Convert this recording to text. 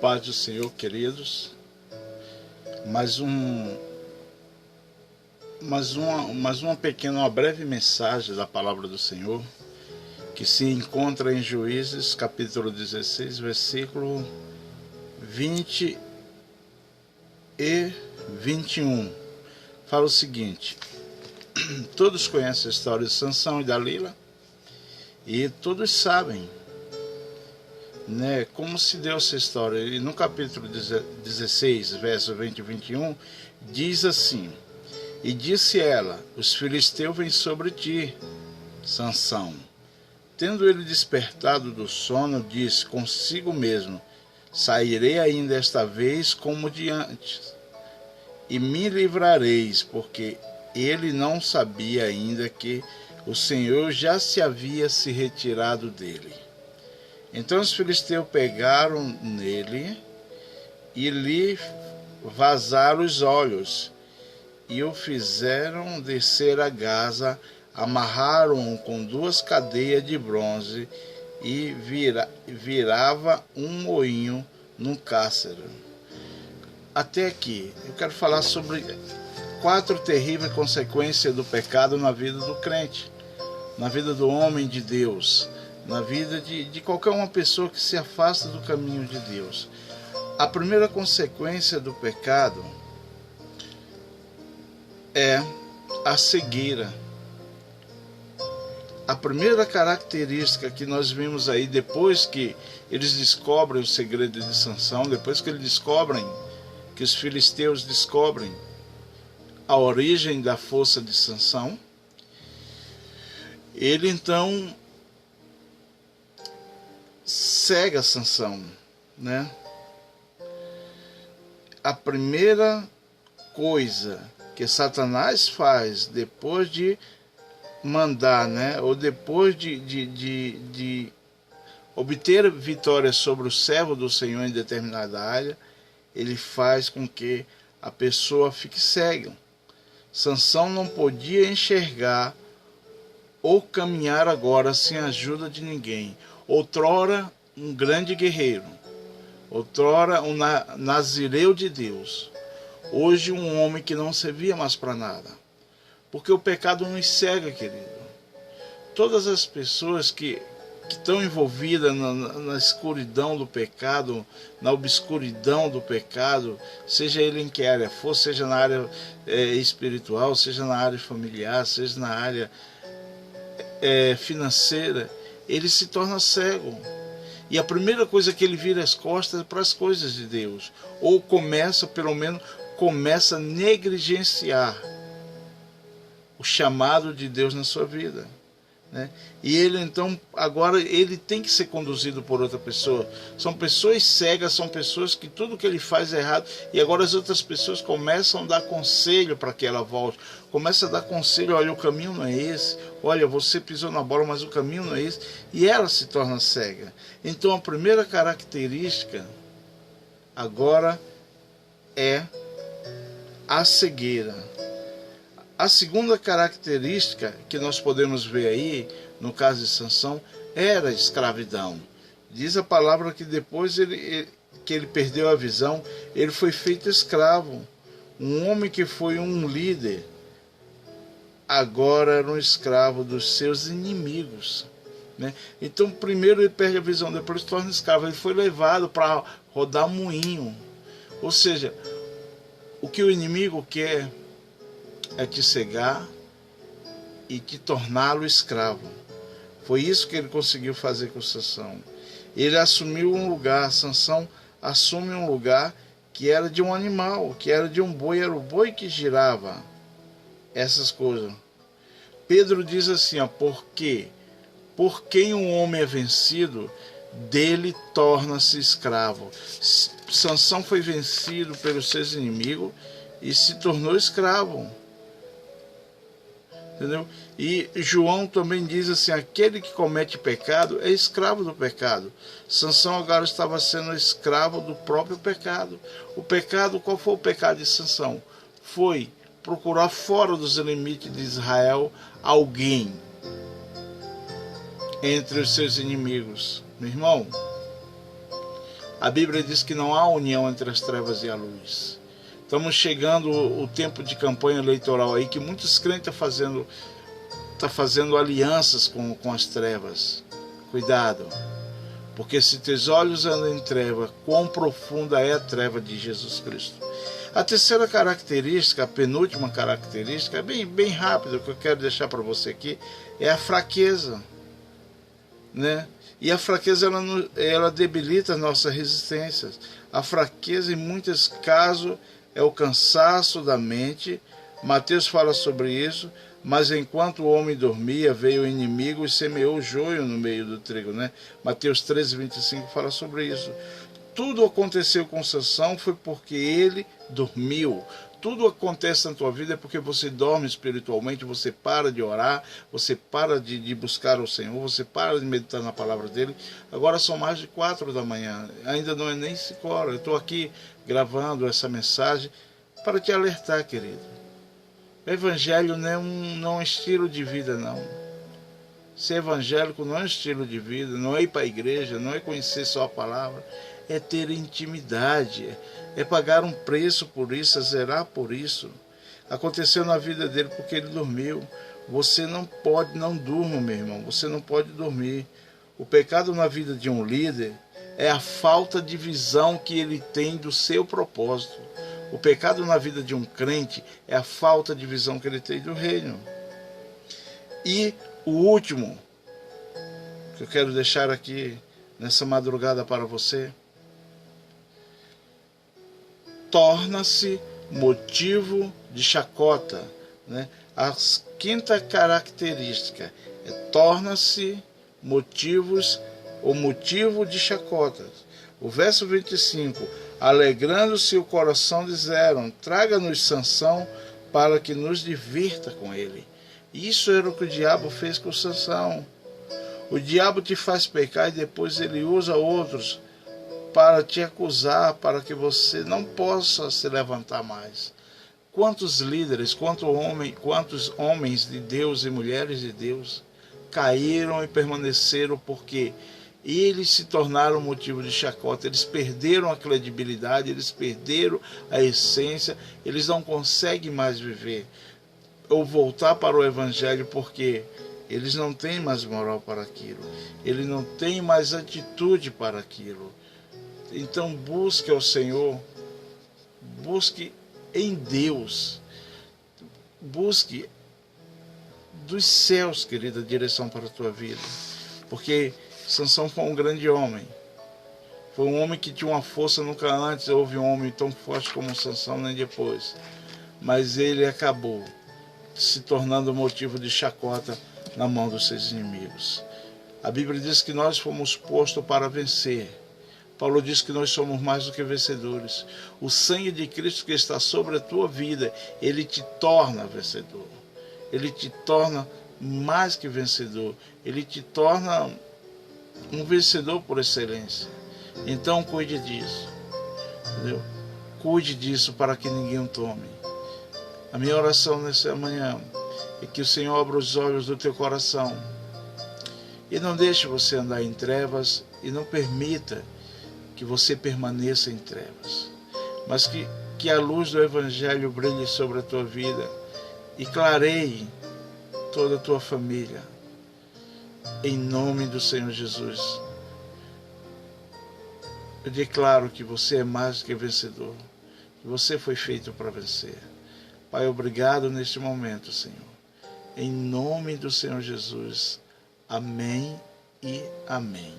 paz do Senhor, queridos. Mais uma pequena, uma breve mensagem da palavra do Senhor, que se encontra em Juízes, capítulo 16, versículo 20 e 21. Fala o seguinte: todos conhecem a história de Sansão e Dalila, e todos sabem, né, como se deu essa história. E no capítulo 16, verso 20 e 21, diz assim: e disse ela: os filisteus vêm sobre ti, Sansão. Tendo ele despertado do sono, disse consigo mesmo: sairei ainda esta vez como de antes, e me livrareis, porque ele não sabia ainda que o Senhor já se havia se retirado dele. Então os filisteus pegaram nele e lhe vazaram os olhos, e o fizeram descer a Gaza, amarraram-o com 2 cadeias de bronze, e virava um moinho num cárcere. Até aqui, eu quero falar sobre 4 terríveis consequências do pecado na vida do crente, na vida do homem de Deus, na vida de qualquer uma pessoa que se afasta do caminho de Deus. A primeira consequência do pecado é a cegueira. A primeira característica que nós vimos aí, depois que eles descobrem o segredo de Sansão, depois que eles descobrem, que os filisteus descobrem a origem da força de Sansão, ele então cega Sansão, né? A primeira coisa que Satanás faz depois de mandar, né, ou depois de obter vitória sobre o servo do Senhor em determinada área, ele faz com que a pessoa fique cega. Sansão não podia enxergar ou caminhar agora sem a ajuda de ninguém. Outrora um grande guerreiro, outrora um nazireu de Deus, hoje um homem que não servia mais para nada, porque o pecado nos cega, querido. Todas as pessoas que estão envolvidas na escuridão do pecado, na obscuridão do pecado, seja ele em que área for, seja na área espiritual, seja na área familiar, seja na área financeira, ele se torna cego. E a primeira coisa que ele vira as costas é para as coisas de Deus, ou pelo menos começa a negligenciar o chamado de Deus na sua vida, né? E ele então, agora ele tem que ser conduzido por outra pessoa. São pessoas cegas, são pessoas que tudo que ele faz é errado, e agora as outras pessoas começam a dar conselho para que ela volte, começam a dar conselho: olha, o caminho não é esse, olha, você pisou na bola, mas o caminho não é esse, e ela se torna cega. Então a primeira característica agora é a cegueira. A segunda característica que nós podemos ver aí, no caso de Sansão, era a escravidão. Diz a palavra que depois que ele perdeu a visão, ele foi feito escravo. Um homem que foi um líder, agora era um escravo dos seus inimigos, né? Então primeiro ele perde a visão, depois se torna escravo. Ele foi levado para rodar moinho. Ou seja, o que o inimigo quer é te cegar e te torná-lo escravo. Foi isso que ele conseguiu fazer com Sansão. Ele assumiu um lugar, Sansão assume um lugar que era de um animal, que era de um boi, era o boi que girava essas coisas. Pedro diz assim, ó: porque por quem um homem é vencido, dele torna-se escravo. Sansão foi vencido pelos seus inimigos e se tornou escravo. Entendeu? E João também diz assim: aquele que comete pecado é escravo do pecado. Sansão agora estava sendo escravo do próprio pecado. O pecado, qual foi o pecado de Sansão? Foi procurar fora dos limites de Israel alguém entre os seus inimigos. Meu irmão, A Bíblia diz que não há união entre as trevas e a luz. Estamos chegando o tempo de campanha eleitoral aí, que muitos crentes estão fazendo alianças com as trevas. Cuidado, porque se teus olhos andam em treva, quão profunda é a treva de Jesus Cristo. A terceira característica, a penúltima característica, é bem rápido, que eu quero deixar para você aqui, é a fraqueza, né? E a fraqueza, ela debilita a nossa resistência. A fraqueza, em muitos casos, é o cansaço da mente. Mateus fala sobre isso. Mas enquanto o homem dormia, veio o inimigo e semeou o joio no meio do trigo, né? Mateus 13:25 fala sobre isso. Tudo aconteceu com Sansão foi porque ele dormiu. Tudo acontece na tua vida é porque você dorme espiritualmente, você para de orar, você para de buscar o Senhor, você para de meditar na palavra dele. Agora são mais de 4 da manhã, ainda não é nem 5 horas. Eu estou aqui gravando essa mensagem para te alertar, querido. O evangelho não é um estilo de vida, não. Ser evangélico não é um estilo de vida, não é ir para a igreja, não é conhecer só a palavra, é ter intimidade, é pagar um preço por isso, é zerar por isso. Aconteceu na vida dele porque ele dormiu. Você não durma, meu irmão, você não pode dormir. O pecado na vida de um líder é a falta de visão que ele tem do seu propósito. O pecado na vida de um crente é a falta de visão que ele tem do reino. E o último que eu quero deixar aqui nessa madrugada para você, torna-se motivo de chacota, né? A quinta característica é torna-se motivo de chacotas. O verso 25, alegrando-se o coração, disseram, traga-nos Sansão para que nos divirta com ele. Isso era o que o diabo fez com Sansão. O diabo te faz pecar e depois ele usa outros para te acusar, para que você não possa se levantar mais. Quantos líderes, quantos homens de Deus e mulheres de Deus caíram e permaneceram porque eles se tornaram motivo de chacota, eles perderam a credibilidade, eles perderam a essência, eles não conseguem mais viver ou voltar para o evangelho porque eles não têm mais moral para aquilo, eles não têm mais atitude para aquilo. Então busque ao Senhor, busque em Deus, busque dos céus, querida, direção para a tua vida, porque Sansão foi um grande homem, foi um homem que tinha uma força, nunca antes houve um homem tão forte como Sansão, nem depois, mas ele acabou se tornando motivo de chacota na mão dos seus inimigos. A Bíblia diz que nós fomos postos para vencer. Paulo diz que nós somos mais do que vencedores. O sangue de Cristo que está sobre a tua vida, ele te torna vencedor. Ele te torna mais que vencedor. Ele te torna um vencedor por excelência. Então cuide disso. Entendeu? Cuide disso para que ninguém o tome. A minha oração nessa manhã é que o Senhor abra os olhos do teu coração e não deixe você andar em trevas e não permita que você permaneça em trevas, mas que a luz do Evangelho brilhe sobre a tua vida e clareie toda a tua família, em nome do Senhor Jesus. Eu declaro que você é mais do que vencedor, que você foi feito para vencer. Pai, obrigado neste momento, Senhor, em nome do Senhor Jesus. Amém e amém.